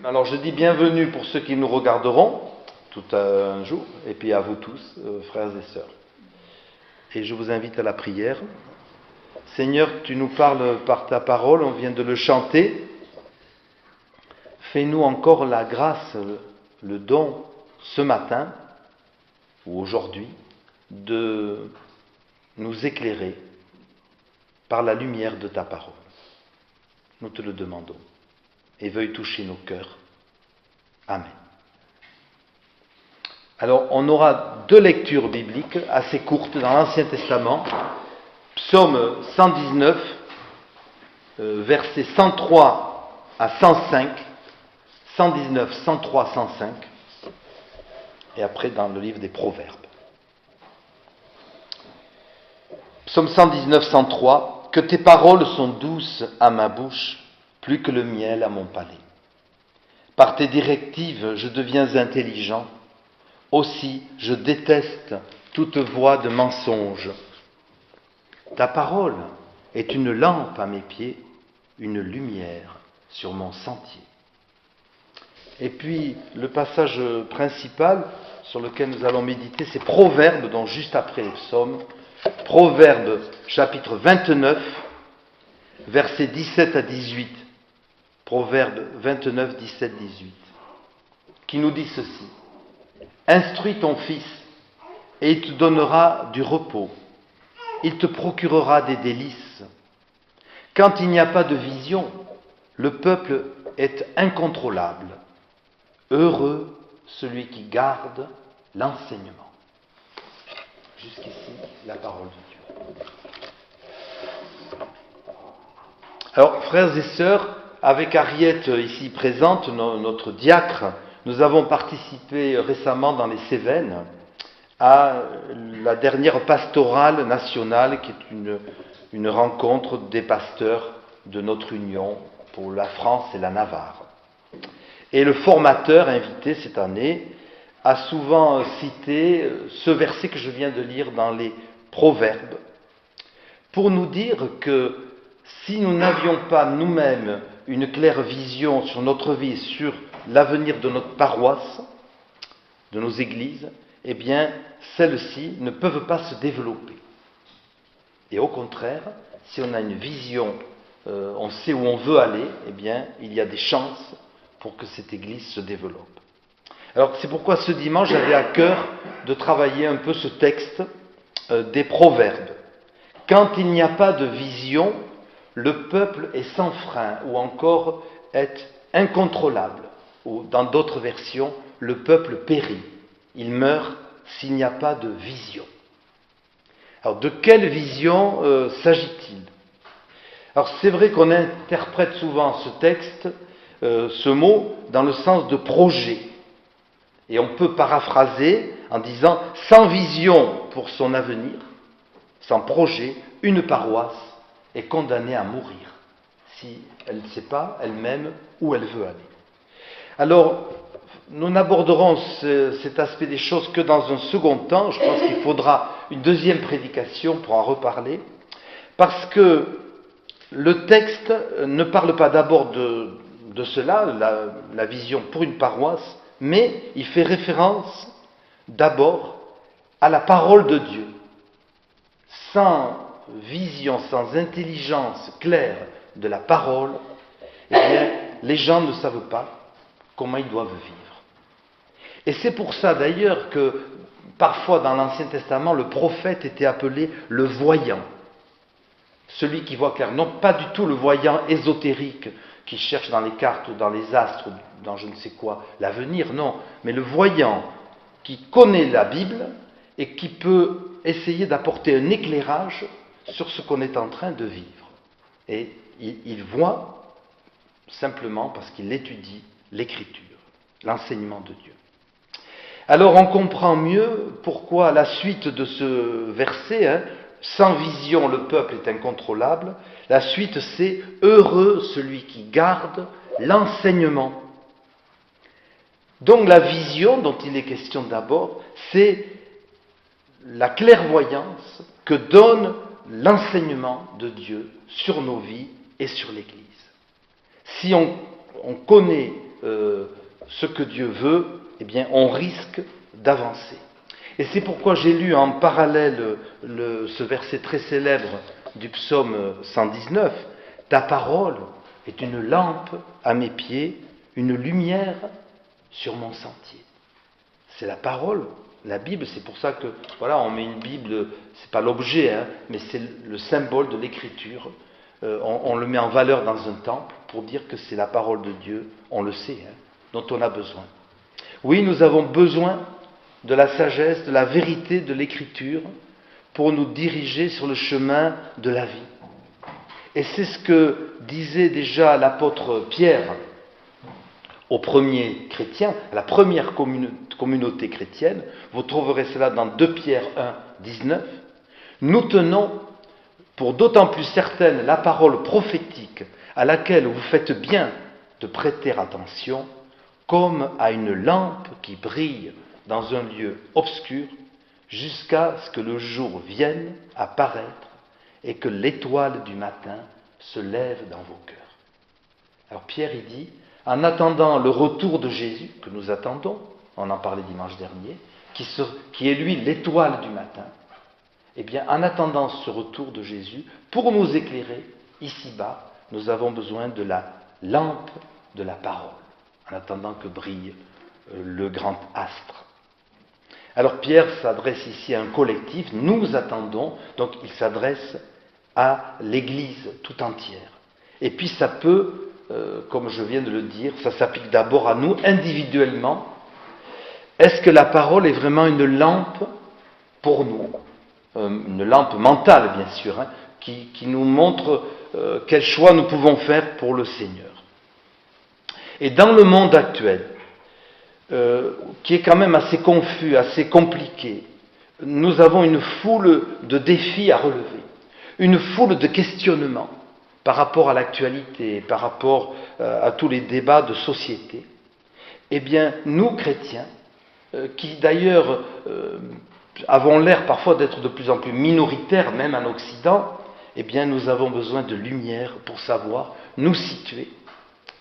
Alors je dis bienvenue pour ceux qui nous regarderont tout un jour, et puis à vous tous, frères et sœurs. Et je vous invite à la prière. Seigneur, tu nous parles par ta parole, on vient de le chanter. Fais-nous encore la grâce, le don, ce matin, ou aujourd'hui, de nous éclairer par la lumière de ta parole. Nous te le demandons. Et veuille toucher nos cœurs. Amen. Alors, on aura deux lectures bibliques assez courtes dans l'Ancien Testament. Psaume 119, versets 103 à 105. 119, 103, 105. Et après, dans le livre des Proverbes. Psaume 119, 103. Que tes paroles sont douces à ma bouche, plus que le miel à mon palais. Par tes directives, je deviens intelligent. Aussi, je déteste toute voix de mensonge. Ta parole est une lampe à mes pieds, une lumière sur mon sentier. Et puis, le passage principal sur lequel nous allons méditer, c'est Proverbes, donc juste après les psaumes. Proverbes, chapitre 29, versets 17 à 18. Proverbes 29, 17, 18. Qui nous dit ceci. Instruis ton fils, et il te donnera du repos. Il te procurera des délices. Quand il n'y a pas de vision, le peuple est incontrôlable. Heureux celui qui garde l'enseignement. Jusqu'ici, la parole de Dieu. Alors, frères et sœurs, avec Ariette ici présente, notre diacre, nous avons participé récemment dans les Cévennes à la dernière pastorale nationale qui est une rencontre des pasteurs de notre union pour la France et la Navarre. Et le formateur invité cette année a souvent cité ce verset que je viens de lire dans les Proverbes pour nous dire que si nous n'avions pas nous-mêmes une claire vision sur notre vie, sur l'avenir de notre paroisse, de nos églises, eh bien, celles-ci ne peuvent pas se développer. Et au contraire, si on a une vision, on sait où on veut aller, eh bien, il y a des chances pour que cette église se développe. Alors, c'est pourquoi ce dimanche, j'avais à cœur de travailler un peu ce texte des Proverbes. Quand il n'y a pas de vision, le peuple est sans frein, ou encore est incontrôlable. Ou dans d'autres versions, le peuple périt. Il meurt s'il n'y a pas de vision. Alors, de quelle vision s'agit-il ? Alors, c'est vrai qu'on interprète souvent ce texte, ce mot, dans le sens de projet. Et on peut paraphraser en disant « sans vision pour son avenir, sans projet, une paroisse est condamnée à mourir si elle ne sait pas elle-même où elle veut aller. » Alors, nous n'aborderons cet aspect des choses que dans un second temps. Je pense qu'il faudra une deuxième prédication pour en reparler, parce que le texte ne parle pas d'abord de cela, la vision pour une paroisse, mais il fait référence d'abord à la parole de Dieu. Sans vision, sans intelligence claire de la parole, eh bien, les gens ne savent pas comment ils doivent vivre. Et c'est pour ça d'ailleurs que parfois dans l'Ancien Testament, le prophète était appelé le voyant. Celui qui voit clair. Non pas du tout le voyant ésotérique qui cherche dans les cartes ou dans les astres, dans je ne sais quoi, l'avenir, non. Mais le voyant qui connaît la Bible et qui peut essayer d'apporter un éclairage sur ce qu'on est en train de vivre. Et il voit simplement parce qu'il étudie l'Écriture, l'enseignement de Dieu. Alors on comprend mieux pourquoi la suite de ce verset, sans vision le peuple est incontrôlable, la suite c'est « heureux celui qui garde l'enseignement ». Donc la vision dont il est question d'abord, c'est la clairvoyance que donne l'enseignement de Dieu sur nos vies et sur l'Église. Si on connaît ce que Dieu veut, eh bien, on risque d'avancer. Et c'est pourquoi j'ai lu en parallèle ce verset très célèbre du psaume 119, « Ta parole est une lampe à mes pieds, une lumière sur mon sentier. » C'est la parole, la Bible, c'est pour ça que, voilà, on met une Bible, c'est pas l'objet, hein, mais c'est le symbole de l'écriture. On le met en valeur dans un temple pour dire que c'est la parole de Dieu, on le sait, hein, dont on a besoin. Oui, nous avons besoin de la sagesse, de la vérité de l'écriture pour nous diriger sur le chemin de la vie. Et c'est ce que disait déjà l'apôtre Pierre aux premiers chrétiens, à la première communauté chrétienne. Vous trouverez cela dans 2 Pierre 1, 19. Nous tenons pour d'autant plus certaine la parole prophétique à laquelle vous faites bien de prêter attention, comme à une lampe qui brille dans un lieu obscur, jusqu'à ce que le jour vienne à paraître et que l'étoile du matin se lève dans vos cœurs. Alors Pierre, il dit, en attendant le retour de Jésus, que nous attendons, on en parlait dimanche dernier, qui est lui l'étoile du matin, eh bien, en attendant ce retour de Jésus, pour nous éclairer ici-bas, nous avons besoin de la lampe de la parole, en attendant que brille le grand astre. Alors Pierre s'adresse ici à un collectif, nous attendons, donc il s'adresse à l'Église tout entière. Et puis ça peut, comme je viens de le dire, ça s'applique d'abord à nous individuellement. Est-ce que la parole est vraiment une lampe pour nous ? Une lampe mentale, bien sûr, hein, qui nous montre quel choix nous pouvons faire pour le Seigneur. Et dans le monde actuel, qui est quand même assez confus, assez compliqué, nous avons une foule de défis à relever, une foule de questionnements par rapport à l'actualité, par rapport à tous les débats de société. Eh bien, nous, chrétiens, qui d'ailleurs avons l'air parfois d'être de plus en plus minoritaires, même en Occident, eh bien, nous avons besoin de lumière pour savoir nous situer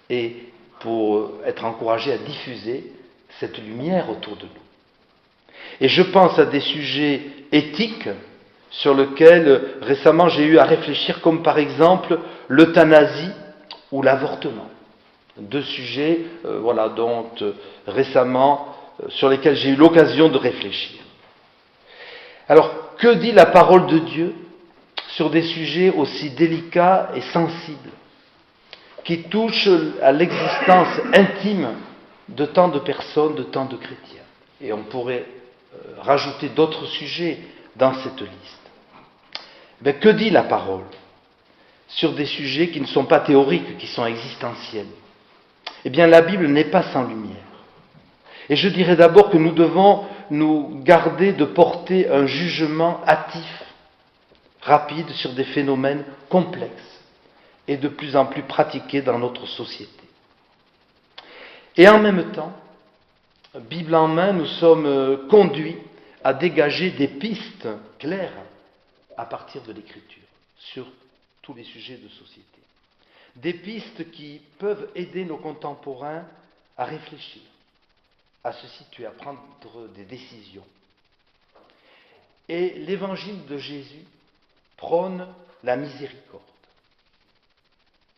et pour être encouragés à diffuser cette lumière autour de nous. Et je pense à des sujets éthiques sur lesquels récemment j'ai eu à réfléchir, comme par exemple l'euthanasie ou l'avortement. 2 sujets dont récemment, sur lesquels j'ai eu l'occasion de réfléchir. Alors, que dit la parole de Dieu sur des sujets aussi délicats et sensibles, qui touchent à l'existence intime de tant de personnes, de tant de chrétiens? Et on pourrait rajouter d'autres sujets dans cette liste. Mais que dit la parole sur des sujets qui ne sont pas théoriques, qui sont existentiels? Eh bien, la Bible n'est pas sans lumière. Et je dirais d'abord que nous devons nous garder de porter un jugement hâtif, rapide sur des phénomènes complexes et de plus en plus pratiqués dans notre société. Et en même temps, Bible en main, nous sommes conduits à dégager des pistes claires à partir de l'Écriture sur tous les sujets de société. Des pistes qui peuvent aider nos contemporains à réfléchir, à se situer, à prendre des décisions. Et l'évangile de Jésus prône la miséricorde.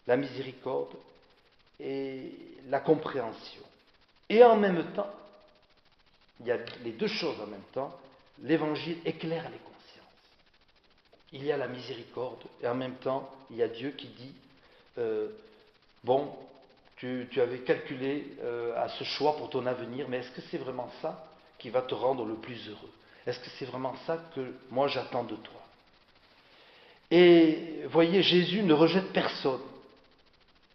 La miséricorde et la compréhension. Et en même temps, il y a les 2 choses en même temps, l'évangile éclaire les consciences. Il y a la miséricorde et en même temps, il y a Dieu qui dit tu avais calculé à ce choix pour ton avenir, mais est-ce que c'est vraiment ça qui va te rendre le plus heureux? Est-ce que c'est vraiment ça que moi j'attends de toi? Et voyez, Jésus ne rejette personne.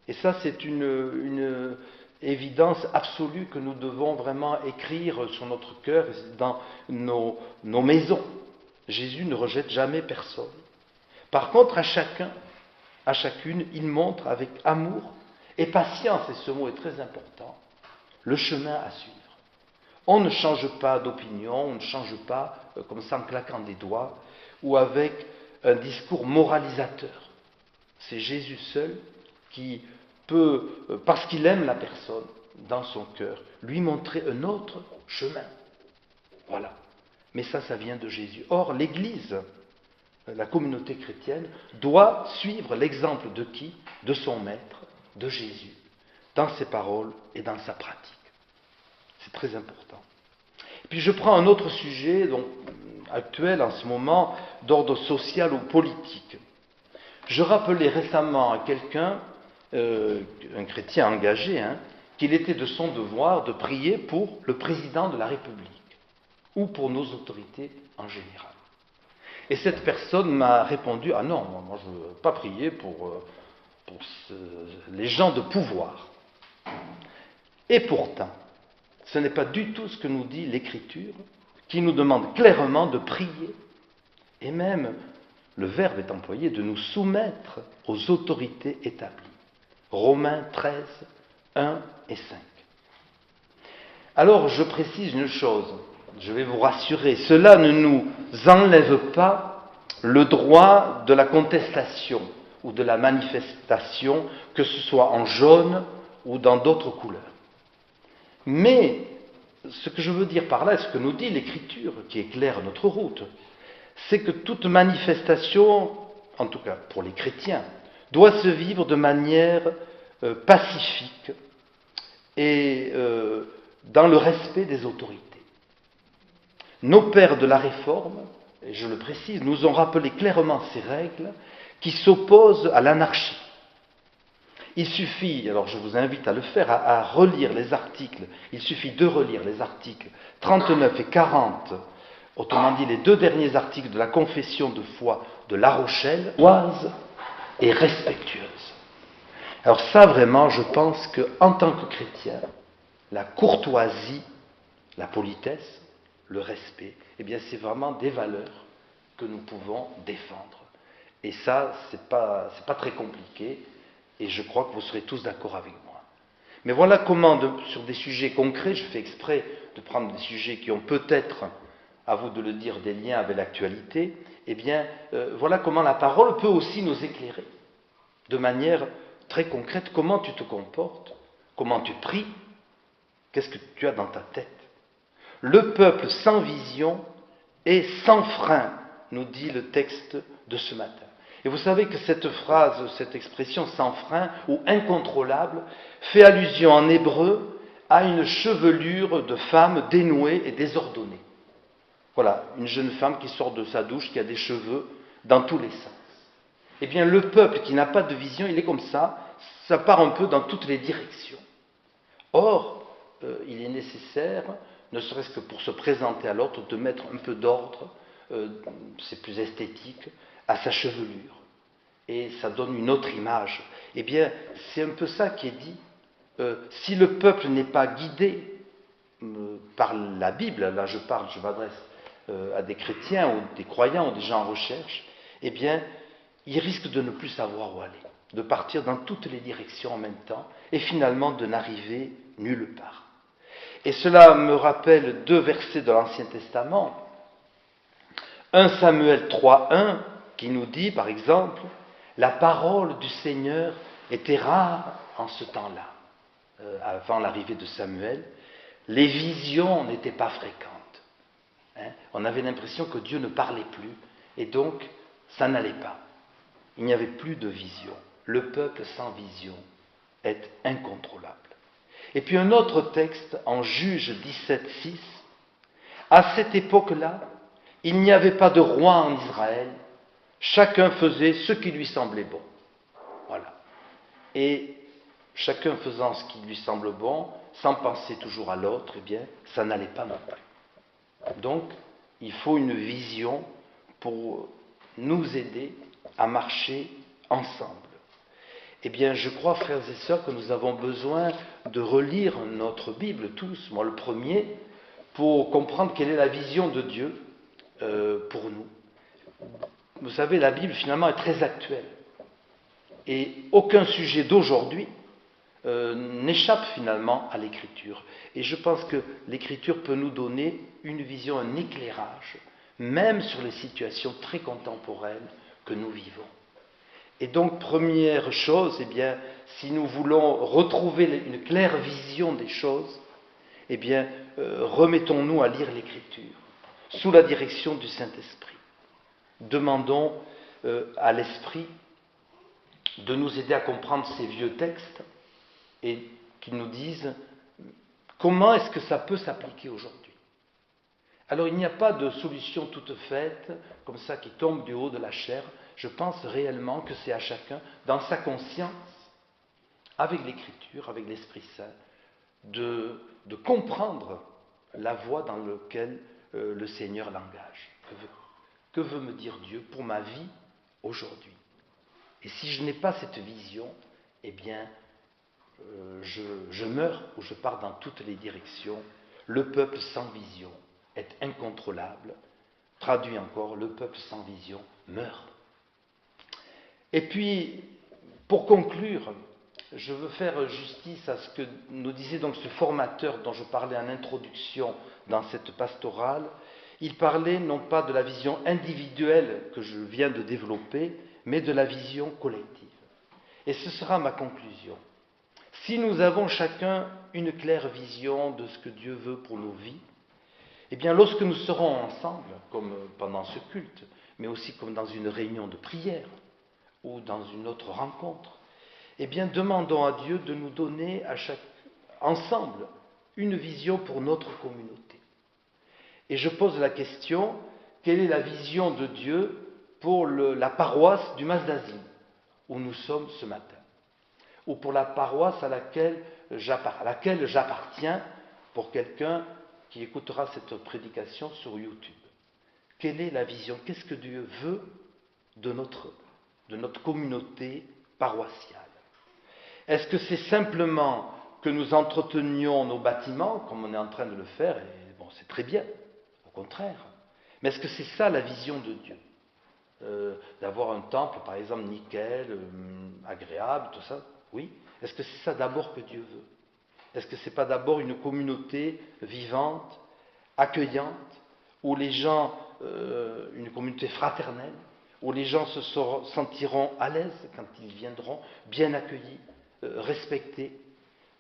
Et ça, c'est une évidence absolue que nous devons vraiment écrire sur notre cœur, dans nos maisons. Jésus ne rejette jamais personne. Par contre, à chacun, à chacune, il montre avec amour et patience, et ce mot est très important, le chemin à suivre. On ne change pas d'opinion, on ne change pas comme ça en claquant des doigts, ou avec un discours moralisateur. C'est Jésus seul qui peut, parce qu'il aime la personne, dans son cœur, lui montrer un autre chemin. Voilà. Mais ça vient de Jésus. Or, l'Église, la communauté chrétienne, doit suivre l'exemple de qui? De son Maître, de Jésus, dans ses paroles et dans sa pratique. C'est très important. Et puis je prends un autre sujet donc, actuel en ce moment, d'ordre social ou politique. Je rappelais récemment à quelqu'un, un chrétien engagé, qu'il était de son devoir de prier pour le président de la République ou pour nos autorités en général. Et cette personne m'a répondu « Ah non, moi je ne veux pas prier pour les gens de pouvoir. » Et pourtant, ce n'est pas du tout ce que nous dit l'Écriture, qui nous demande clairement de prier. Et même, le verbe est employé de nous soumettre aux autorités établies. Romains 13, 1 et 5. Alors, je précise une chose, je vais vous rassurer, cela ne nous enlève pas le droit de la contestation ou de la manifestation, que ce soit en jaune ou dans d'autres couleurs. Mais, ce que je veux dire par là, ce que nous dit l'Écriture, qui éclaire notre route, c'est que toute manifestation, en tout cas pour les chrétiens, doit se vivre de manière pacifique et dans le respect des autorités. Nos pères de la Réforme, et je le précise, nous ont rappelé clairement ces règles qui s'opposent à l'anarchie. Il suffit, alors je vous invite à le faire, à relire les articles, il suffit de relire les articles 39 et 40, autrement dit les deux derniers articles de la confession de foi de La Rochelle, oise et respectueuse. Alors ça vraiment, je pense qu'en tant que chrétien, la courtoisie, la politesse, le respect, eh bien c'est vraiment des valeurs que nous pouvons défendre. Et ça, c'est pas très compliqué, et je crois que vous serez tous d'accord avec moi. Mais voilà comment, sur des sujets concrets, je fais exprès de prendre des sujets qui ont peut-être, à vous de le dire, des liens avec l'actualité, eh bien, voilà comment la parole peut aussi nous éclairer, de manière très concrète, comment tu te comportes, comment tu pries, qu'est-ce que tu as dans ta tête. Le peuple sans vision et sans frein, nous dit le texte de ce matin. Et vous savez que cette phrase, cette expression sans frein ou incontrôlable, fait allusion en hébreu à une chevelure de femme dénouée et désordonnée. Voilà, une jeune femme qui sort de sa douche, qui a des cheveux dans tous les sens. Eh bien, le peuple qui n'a pas de vision, il est comme ça part un peu dans toutes les directions. Or, il est nécessaire, ne serait-ce que pour se présenter à l'autre, de mettre un peu d'ordre, c'est plus esthétique, à sa chevelure. Et ça donne une autre image. Eh bien, c'est un peu ça qui est dit. Si le peuple n'est pas guidé par la Bible, là je m'adresse à des chrétiens ou des croyants ou des gens en recherche, eh bien, il risque de ne plus savoir où aller, de partir dans toutes les directions en même temps et finalement de n'arriver nulle part. Et cela me rappelle deux versets de l'Ancien Testament. 1 Samuel 3.1 qui nous dit, par exemple, la parole du Seigneur était rare en ce temps-là, avant l'arrivée de Samuel. Les visions n'étaient pas fréquentes. On avait l'impression que Dieu ne parlait plus, et donc ça n'allait pas. Il n'y avait plus de vision. Le peuple sans vision est incontrôlable. Et puis un autre texte, en Juge 17.6, à cette époque-là, il n'y avait pas de roi en Israël, chacun faisait ce qui lui semblait bon. Voilà. Et chacun faisant ce qui lui semble bon, sans penser toujours à l'autre, eh bien, ça n'allait pas non plus. Donc, il faut une vision pour nous aider à marcher ensemble. Eh bien, je crois, frères et sœurs, que nous avons besoin de relire notre Bible, tous, moi le premier, pour comprendre quelle est la vision de Dieu pour nous. Vous savez, la Bible, finalement, est très actuelle. Et aucun sujet d'aujourd'hui n'échappe finalement à l'Écriture. Et je pense que l'Écriture peut nous donner une vision, un éclairage, même sur les situations très contemporaines que nous vivons. Et donc, première chose, eh bien, si nous voulons retrouver une claire vision des choses, eh bien, remettons-nous à lire l'Écriture, sous la direction du Saint-Esprit. Demandons à l'Esprit de nous aider à comprendre ces vieux textes et qu'ils nous disent comment est-ce que ça peut s'appliquer aujourd'hui. Alors il n'y a pas de solution toute faite, comme ça, qui tombe du haut de la chair. Je pense réellement que c'est à chacun, dans sa conscience, avec l'Écriture, avec l'Esprit Saint, de comprendre la voie dans laquelle le Seigneur l'engage. Que veut me dire Dieu pour ma vie aujourd'hui? Et si je n'ai pas cette vision, eh bien, je meurs ou je pars dans toutes les directions. Le peuple sans vision est incontrôlable. Traduit encore, le peuple sans vision meurt. Et puis, pour conclure, je veux faire justice à ce que nous disait donc ce formateur dont je parlais en introduction dans cette pastorale. Il parlait non pas de la vision individuelle que je viens de développer, mais de la vision collective. Et ce sera ma conclusion. Si nous avons chacun une claire vision de ce que Dieu veut pour nos vies, eh bien lorsque nous serons ensemble, comme pendant ce culte, mais aussi comme dans une réunion de prière ou dans une autre rencontre, eh bien demandons à Dieu de nous donner ensemble une vision pour notre communauté. Et je pose la question, quelle est la vision de Dieu pour la paroisse du Mas-d'Azim, où nous sommes ce matin, ou pour la paroisse à laquelle j'appartiens, pour quelqu'un qui écoutera cette prédication sur YouTube. Quelle est la vision? Qu'est-ce que Dieu veut de notre communauté paroissiale? Est-ce que c'est simplement que nous entretenions nos bâtiments, comme on est en train de le faire, et bon, c'est très bien, au contraire. Mais est-ce que c'est ça la vision de Dieu? D'avoir un temple, par exemple, nickel, agréable, tout ça? Oui. Est-ce que c'est ça d'abord que Dieu veut? Est-ce que ce n'est pas d'abord une communauté vivante, accueillante, où les gens, une communauté fraternelle, où les gens se sentiront à l'aise quand ils viendront, bien accueillis, respectés?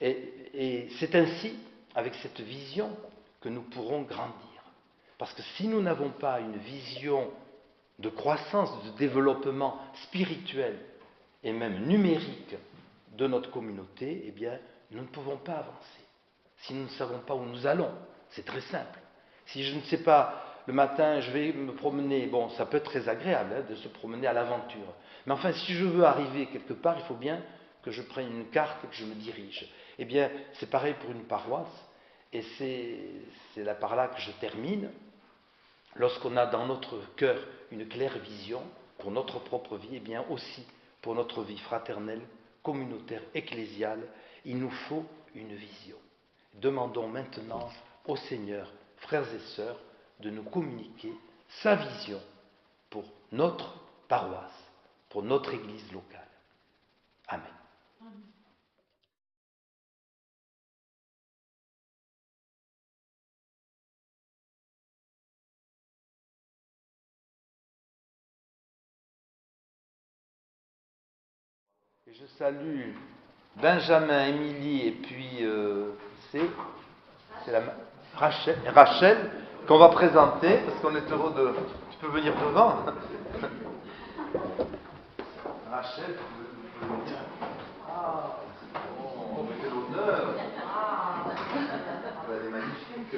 Et c'est ainsi, avec cette vision, que nous pourrons grandir. Parce que si nous n'avons pas une vision de croissance, de développement spirituel et même numérique de notre communauté, eh bien, nous ne pouvons pas avancer. Si nous ne savons pas où nous allons, c'est très simple. Si je ne sais pas, le matin, je vais me promener, bon, ça peut être très agréable de se promener à l'aventure. Mais enfin, si je veux arriver quelque part, il faut bien que je prenne une carte et que je me dirige. Eh bien, c'est pareil pour une paroisse, et c'est là par là que je termine. Lorsqu'on a dans notre cœur une claire vision pour notre propre vie, et bien aussi pour notre vie fraternelle, communautaire, ecclésiale, il nous faut une vision. Demandons maintenant au Seigneur, frères et sœurs, de nous communiquer sa vision pour notre paroisse, pour notre Église locale. Amen. Et je salue Benjamin, Émilie et puis c'est Rachel qu'on va présenter parce qu'on est heureux de... Tu peux venir devant. Rachel, tu peux venir. Ah, oh, mais quel honneur. Elle est magnifique.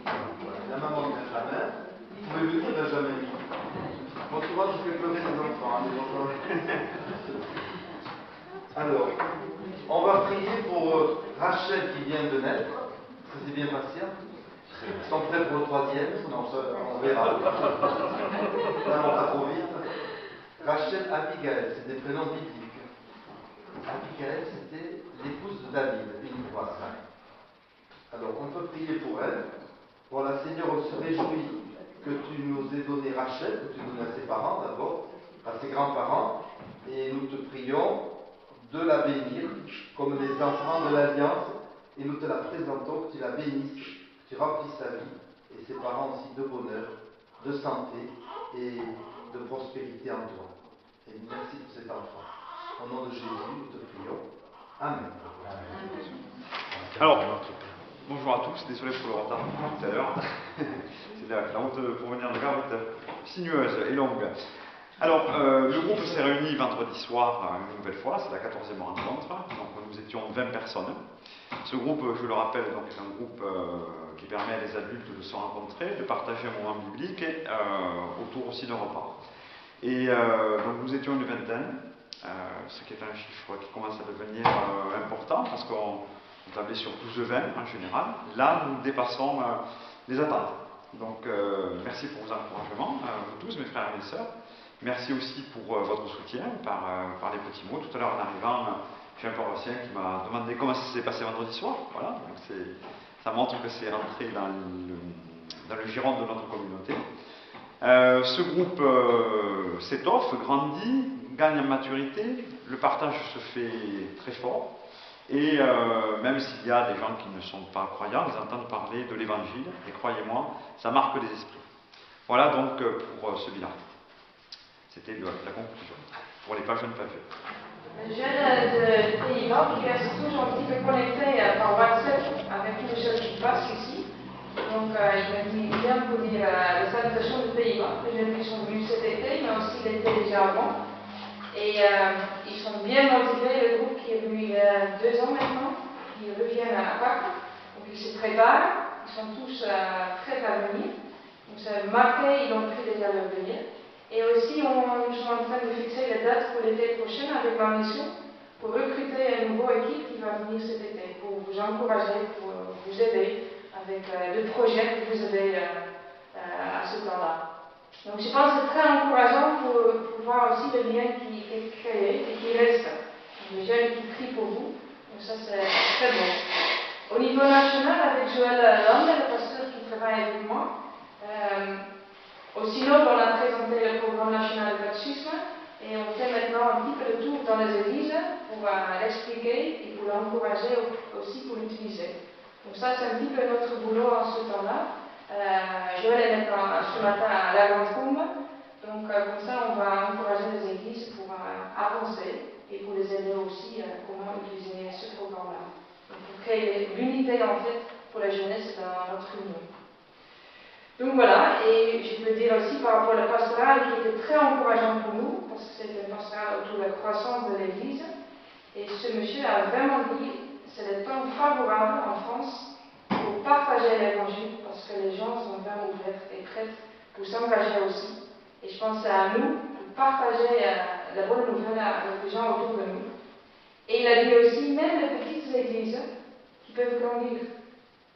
La maman de Benjamin. Vous pouvez venir, Benjamin. Bon, tu vois, je fais pleurer les enfants. Alors, on va prier pour Rachel qui vient de naître. Ça s'est bien passé. Ils sont prêts pour le troisième. Non, on verra. N'allons pas trop vite. Rachel, Abigail, c'est des prénoms bibliques. Abigail, c'était l'épouse de David, une fois ça. Alors, on peut prier pour elle. Voilà, Seigneur, on se réjouit que tu nous aies donné Rachel, que tu nous donnes à ses parents d'abord, à ses grands-parents, et nous te prions de la bénir comme les enfants de l'Alliance, et nous te la présentons, que tu la bénisses, que tu remplisses sa vie, et ses parents aussi de bonheur, de santé, et de prospérité en toi. Et merci pour cet enfant. Au nom de Jésus, nous te prions. Amen. Alors, bonjour à tous, désolé pour le retard tout à l'heure. C'est la route pour venir de Gare sinueuse et longue. Alors, le groupe s'est réuni vendredi soir une nouvelle fois, c'est la 14e rencontre, donc nous étions 20 personnes. Ce groupe, je le rappelle, donc, est un groupe qui permet à les adultes de se rencontrer, de partager un moment biblique et autour aussi d'un repas. Et donc nous étions une vingtaine, ce qui est un chiffre qui commence à devenir important parce qu'on tablait sur 12-20 en général. Là, nous dépassons les attentes. Donc merci pour vos encouragements, vous tous, mes frères et mes sœurs. Merci aussi pour votre soutien par les petits mots. Tout à l'heure en arrivant, j'ai un paroissien qui m'a demandé comment ça s'est passé vendredi soir. Voilà, donc ça montre que c'est rentré dans le giron de notre communauté. Ce groupe s'étoffe, grandit, gagne en maturité, le partage se fait très fort, et même s'il y a des gens qui ne sont pas croyants, ils entendent parler de l'évangile, et croyez-moi, ça marque les esprits. Voilà donc pour ce bilan. C'était la conclusion, pour les pas jeunes, pas vieux. Le jeune de Pays-Bas qui reste toujours un petit peu connecté par WhatsApp avec toutes les choses qui passent ici. Donc il m'a bien pour dire la salutation du Pays-Bas. Les jeunes qui sont venus cet été, mais aussi l'été déjà avant. Et ils sont bien motivés, le groupe qui est venu il y a 2 ans maintenant, ils reviennent à Pâques. Donc ils se préparent, ils sont tous prêts à venir. Donc c'est marqué, ils ont pris déjà leur venir. Et aussi, nous sommes en train de fixer les dates pour l'été prochain avec ma mission pour recruter une nouvelle équipe qui va venir cet été, pour vous encourager, pour vous aider avec le projet que vous avez à ce temps-là. Donc je pense que c'est très encourageant pour voir aussi le lien qui est créé et qui reste. Les jeunes qui crient pour vous, donc ça c'est très bon. Au niveau national, avec Joël Lande, le pasteur qui travaille avec moi, au synode, on a présenté le programme national de catéchisme et on fait maintenant un petit peu de tour dans les églises pour l'expliquer et pour l'encourager aussi pour l'utiliser. Donc ça, c'est un petit peu notre boulot en ce temps-là. Joël est maintenant ce matin à la Grande Combe, donc comme ça, on va encourager les églises pour avancer et pour les aider aussi comment utiliser ce programme-là. Donc pour créer l'unité en fait pour la jeunesse dans notre union. Donc voilà, et je peux dire aussi par rapport à la pastorale qui était très encourageant pour nous, parce que c'était une pastorale autour de la croissance de l'Église. Et ce monsieur a vraiment dit, c'est le temps favorable en France pour partager l'Évangile, parce que les gens sont vraiment ouverts et prêts pour s'engager aussi. Et je pense à nous, pour partager la bonne nouvelle avec les gens autour de nous. Et il a dit aussi, même les petites églises qui peuvent grandir.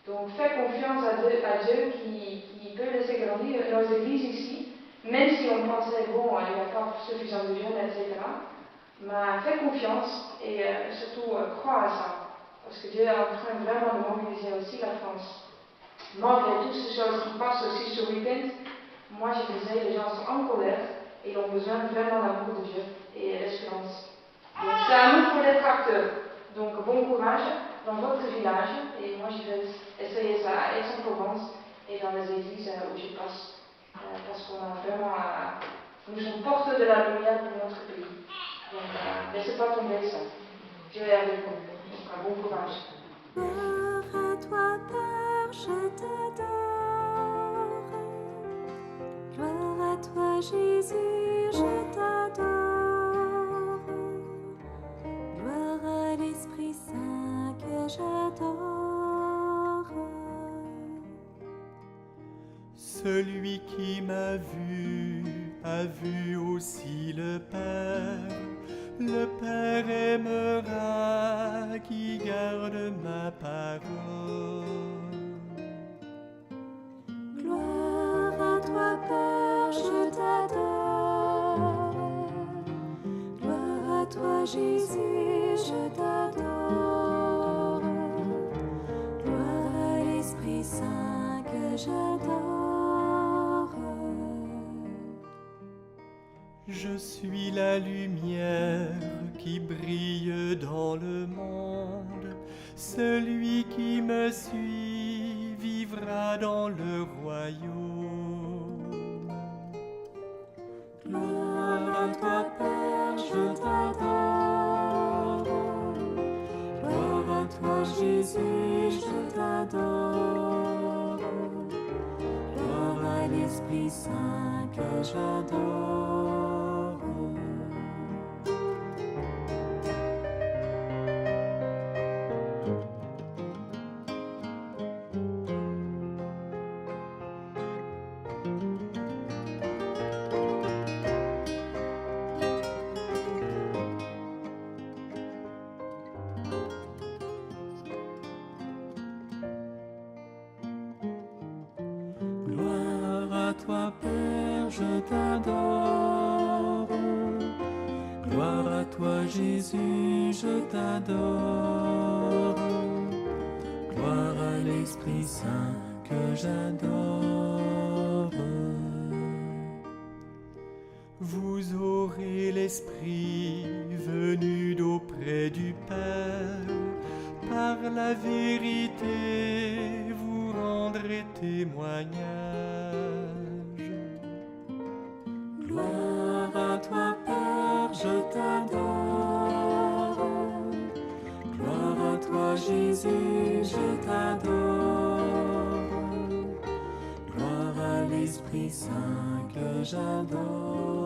Donc fais confiance à Dieu qui peut laisser grandir nos églises ici, même si on pensait, bon, il n'y a pas suffisamment de jeunes, etc. Mais fais confiance et surtout crois à ça. Parce que Dieu est en train vraiment de mobiliser aussi la France. Malgré toutes ces choses qui passent aussi ce week-end, moi je disais, les gens sont en colère et ils ont besoin vraiment de l'amour de Dieu et l'espérance. Donc c'est à nous pour être acteurs. Donc bon courage dans votre village et moi je vais essayer ça à Aix-en-Provence et dans les églises où je passe parce qu'on a vraiment nous sommes porteurs de la lumière pour notre pays. Donc laissez pas tomber ça. Dieu est avec vous. Donc un bon courage. Gloire à toi Père, je t'adore. Gloire à toi Jésus, je t'adore. Gloire à l'Esprit Saint que j'adore. Celui qui m'a vu a vu aussi le Père. Le Père aimera qui garde ma parole. Gloire à toi Père, je t'adore. Gloire à toi Jésus, je t'adore. Gloire à l'Esprit Saint que j'adore. Je suis la lumière qui brille dans le monde. Celui qui me suit vivra dans le royaume. Gloire à toi, Père, je t'adore. Gloire à toi, Jésus, je t'adore. Gloire à l'Esprit Saint que j'adore. Gloire à toi, Père, je t'adore. Gloire à toi, Jésus, je t'adore. Gloire à l'Esprit Saint que j'adore. Vous aurez l'Esprit venu d'auprès du Père. Par la vérité, vous rendrez témoignage. Gloire à toi, Père, je t'adore. Gloire à toi, Jésus, je t'adore. Gloire à l'Esprit Saint que j'adore.